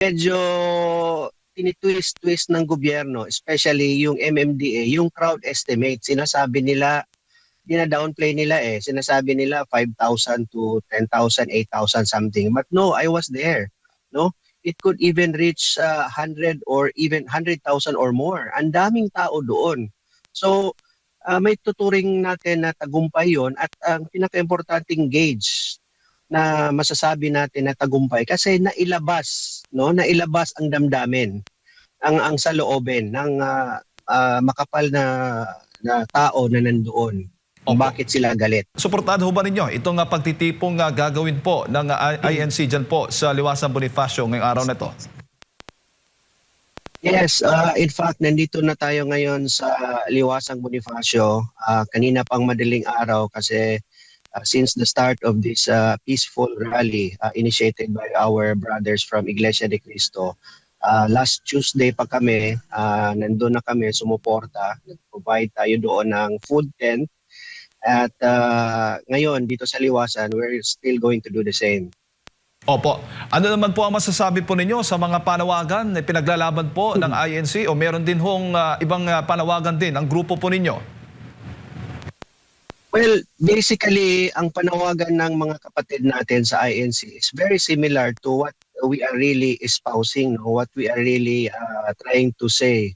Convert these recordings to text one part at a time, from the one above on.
Medyo tinitwist-twist ng gobyerno, especially yung MMDA, yung crowd estimate. Sinasabi nila, dina-downplay nila Sinasabi nila 5,000 to 10,000, 8,000 something. But no, I was there. No? It could even reach 100 or even 100,000 or more. Ang daming tao doon. So, may tuturing natin na tagumpay yon at ang pinaka-importanting gauge na masasabi natin na tagumpay kasi nailabas, no? Nailabas ang damdamin, ang saloobin ng makapal na tao na nandoon. Kung Opo. bakit sila galit. Suportahan ho ba ninyo itong pagtitipong gagawin po ng INC dyan po sa Liwasang Bonifacio ngayong araw na ito? Yes, in fact, nandito na tayo ngayon sa Liwasang Bonifacio. Kanina pang madaling araw kasi since the start of this peaceful rally initiated by our brothers from Iglesia de Cristo, last Tuesday pa kami, nandun na kami sumuporta. Nag-provide tayo doon ng food tent. At ngayon, dito sa Liwasan, we're still going to do the same. Opo. Ano naman po ang masasabi po ninyo sa mga panawagan na pinaglalaban po ng INC o meron din hong ibang panawagan din ang grupo po ninyo? Well, basically, ang panawagan ng mga kapatid natin sa INC is very similar to what we are really espousing, no? What we are really trying to say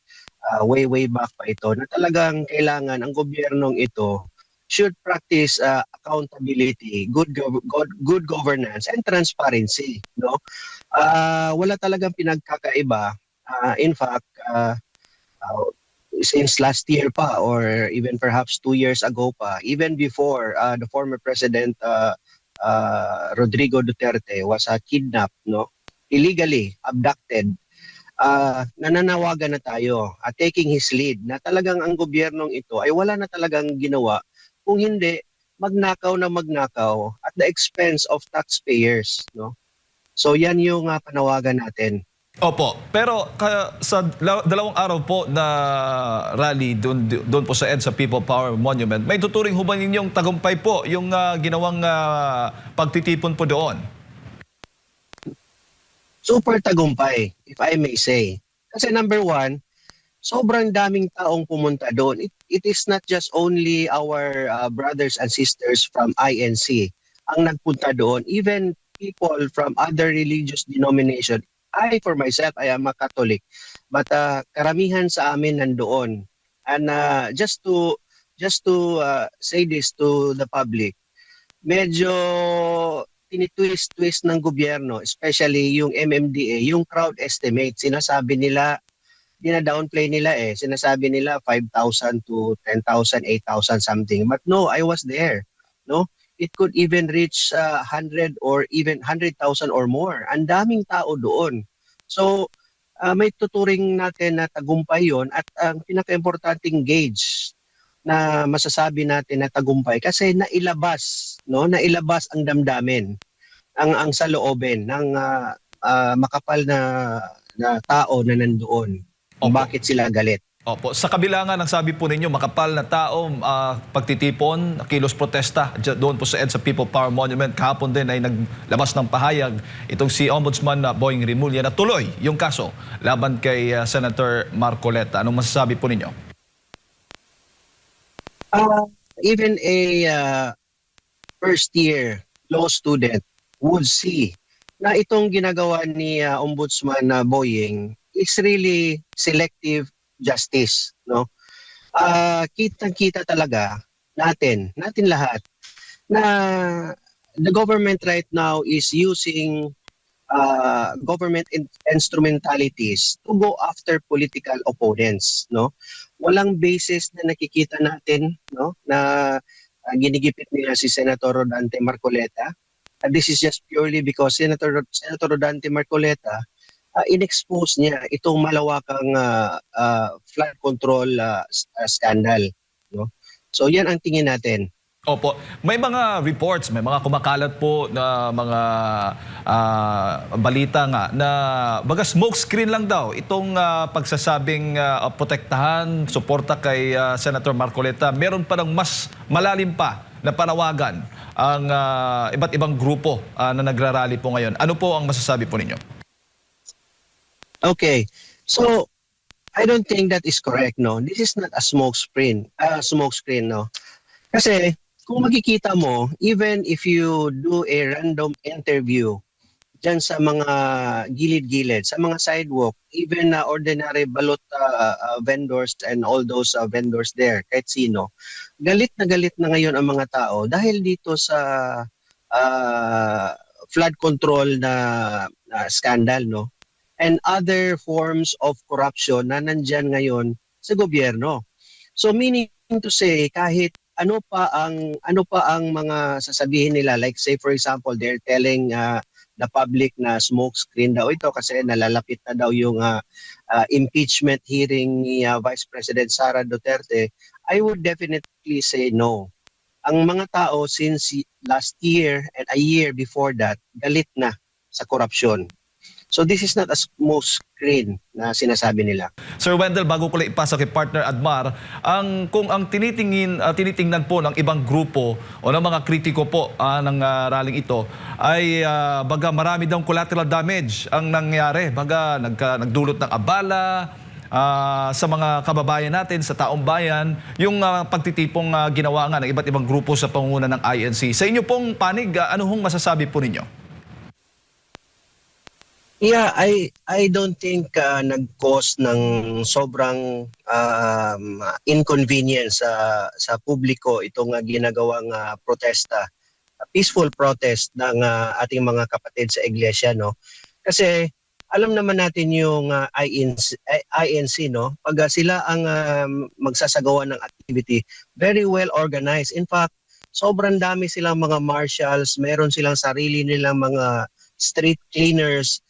way back pa ito, na talagang kailangan ang gobyernong ito should practice accountability, good governance, and transparency. No, wala talagang pinagkakaiba. In fact, since last year pa, or even perhaps 2 years ago pa, even before the former President Rodrigo Duterte was kidnapped, no, illegally abducted. Nananawagan na tayo taking his lead na talagang ang gobyernong ito ay wala na talagang ginawa kung hindi magnakaw na magnakaw at the expense of taxpayers, no? So yan yung panawagan natin. Opo, pero sa dalawang araw po na rally doon po sa EDSA People Power Monument, may tuturing ho ba ninyong tagumpay po yung ginawang pagtitipon po doon? Super tagumpay, if I may say. Kasi number one, sobrang daming taong pumunta doon. It is not just only our brothers and sisters from INC ang nagpunta doon. Even people from other religious denomination. For myself, I am a Catholic. But karamihan sa amin nandoon. And just to say this to the public, medyo tinitwist-twist ng gobyerno, especially yung MMDA, yung crowd estimate. Sinasabi nila, dina-downplay nila Sinasabi nila 5,000 to 10,000, 8,000 something. But no, I was there. No? It could even reach 100 or even 100,000 or more. Ang daming tao doon. So, may tuturing natin na tagumpay yon at ang pinaka-importanting gauge na masasabi natin na tagumpay kasi nailabas, no? Nailabas ang damdamin, ang saloobin ng makapal na tao na nandoon. Kung Opo. bakit sila galit. Opo. Sa kabila nga ng sabi po ninyo, makapal na tao, pagtitipon, kilos protesta doon po sa EDSA People Power Monument. Kahapon din ay naglabas ng pahayag itong si Ombudsman Boying Rimulya na tuloy yung kaso laban kay Senator Marcoleta. Anong masasabi po ninyo? Even a first-year law student would see na itong ginagawa ni Ombudsman Boying is really selective justice, no? Kitang-kita talaga natin lahat na the government right now is using government instrumentalities to go after political opponents, no? Walang basis na nakikita natin, no, na ginigipit nila si Senator Rodante Marcoleta. This is just purely because Senator Rodante Marcoleta inexpose niya itong malawakang flood control scandal, no? So yan ang tingin natin. Opo. May mga reports, may mga kumakalat po na mga balita nga na baga smokescreen lang daw itong pagsasabing protektahan, suporta kay Senator Marcoleta. Meron pa ng mas malalim pa na panawagan ang iba't ibang grupo na nagrarally po ngayon. Ano po ang masasabi po ninyo? Okay. So, I don't think that is correct, no? This is not a smoke screen, no? Kasi, kung makikita mo, even if you do a random interview dyan sa mga gilid-gilid, sa mga sidewalk, even na ordinary balot vendors and all those vendors there, kahit sino, galit na ngayon ang mga tao dahil dito sa uh, flood control na scandal, no? And other forms of corruption na nandyan ngayon sa gobyerno. So meaning to say, kahit ano pa ang mga sasabihin nila, like say for example they're telling the public na smoke screen daw ito kasi nalalapit na daw yung impeachment hearing ni Vice President Sara Duterte. I would definitely say no. Ang mga tao since last year and a year before that galit na sa korupsyon. So this is not a smoke screen na sinasabi nila. Sir Wendell, bago ko lang ipasa kay partner Admar, kung ang tinitingnan po ng ibang grupo o ng mga kritiko po ng rallying ito ay baga marami daw collateral damage ang nangyari. Baga nagdulot ng abala sa mga kababayan natin, sa taong bayan, yung pagtitipong ginawa nga ng iba't ibang grupo sa pangunguna ng INC. Sa inyo pong panig, ano hong masasabi po ninyo? Yeah, I don't think nag-cause ng sobrang inconvenience sa publiko itong ginagawang protesta, peaceful protest ng ating mga kapatid sa iglesia, no? Kasi alam naman natin yung INC, no? Pag sila ang magsasagawa ng activity, very well organized. In fact, sobrang dami silang mga marshals, meron silang sarili nilang mga street cleaners,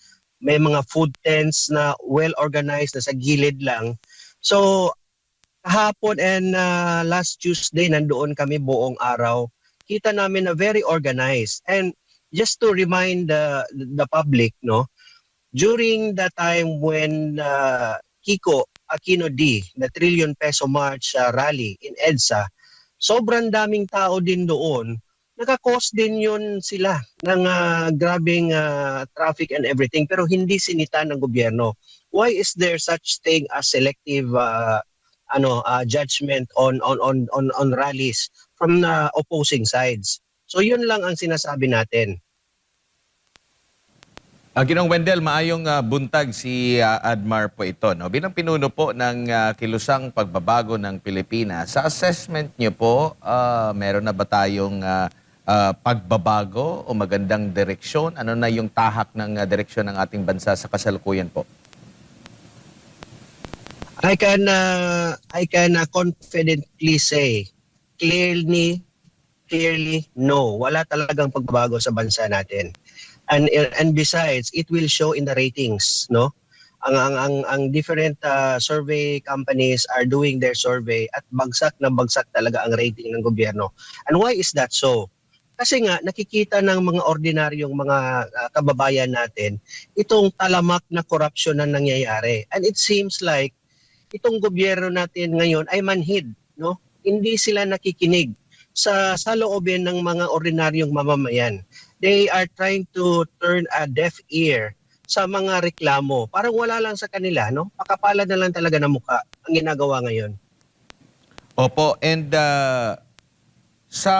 may mga food tents na well organized na sa gilid lang. So kahapon and last Tuesday nandoon kami buong araw. Kita namin na very organized. And just to remind the public, no, during the time when Kiko Aquino D, the Trillion Peso March rally in EDSA, sobrang daming tao din doon. Naka-cause din yun sila ng grabing traffic and everything pero hindi sinita ng gobyerno. Why is there such thing as selective judgment on rallies from opposing sides? So yun lang ang sinasabi natin. Ginoong Wendell, maayong buntag si Admar po ito. No? Bilang pinuno po ng kilusang pagbabago ng Pilipinas, sa assessment niyo po, meron na ba tayong pagbabago o magandang direksyon? Ano na yung tahak ng direksyon ng ating bansa sa kasalukuyan po? I can confidently say clearly no. Wala talagang pagbabago sa bansa natin. And besides, it will show in the ratings, no? Ang different survey companies are doing their survey at bagsak na bagsak talaga ang rating ng gobyerno. And why is that so? Kasi nga nakikita ng mga ordinaryong mga kababayan natin itong talamak na korupsyon na nangyayari. And it seems like itong gobyerno natin ngayon ay manhid, no? Hindi sila nakikinig sa loobin ng mga ordinaryong mamamayan. They are trying to turn a deaf ear sa mga reklamo. Parang wala lang sa kanila, no? Pakapalad na lang talaga ng mukha ang ginagawa ngayon. Opo, and sa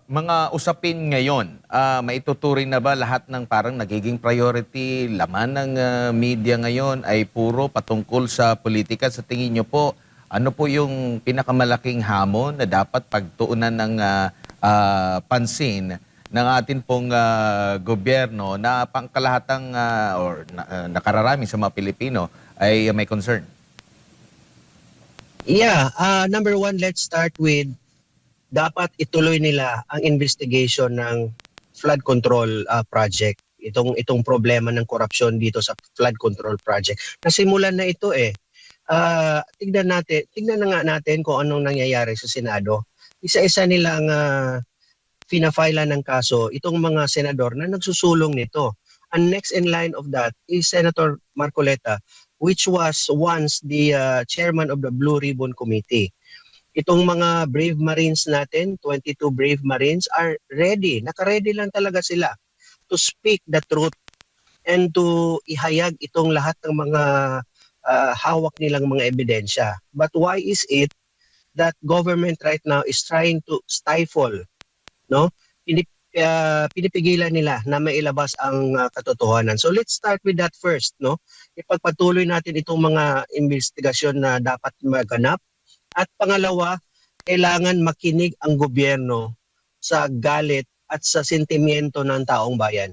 mga usapin ngayon, maituturing na ba lahat ng parang nagiging priority, laman ng media ngayon ay puro patungkol sa politika? Sa tingin nyo po, ano po yung pinakamalaking hamon na dapat pagtuunan ng pansin ng atin pong gobyerno na pangkalahatang nakararami sa mga Pilipino ay may concern? Yeah, number one, let's start with dapat ituloy nila ang investigation ng flood control project. Itong problema ng korupsyon dito sa flood control project. Nasimulan na ito eh. Tignan na nga natin kung anong nangyayari sa Senado. Isa-isa nilang fina-file ng kaso itong mga senador na nagsusulong nito. And next in line of that is Senator Marcoleta, which was once the chairman of the Blue Ribbon Committee. Itong mga Brave Marines natin, 22 Brave Marines are ready. Naka-ready lang talaga sila to speak the truth and to ihayag itong lahat ng mga hawak nilang mga ebidensya. But why is it that government right now is trying to stifle, no? Pinipigilan nila na mailabas ang katotohanan. So let's start with that first, no? Ipagpatuloy natin itong mga investigasyon na dapat maganap. At pangalawa, kailangan makinig ang gobyerno sa galit at sa sentimiento ng taong bayan.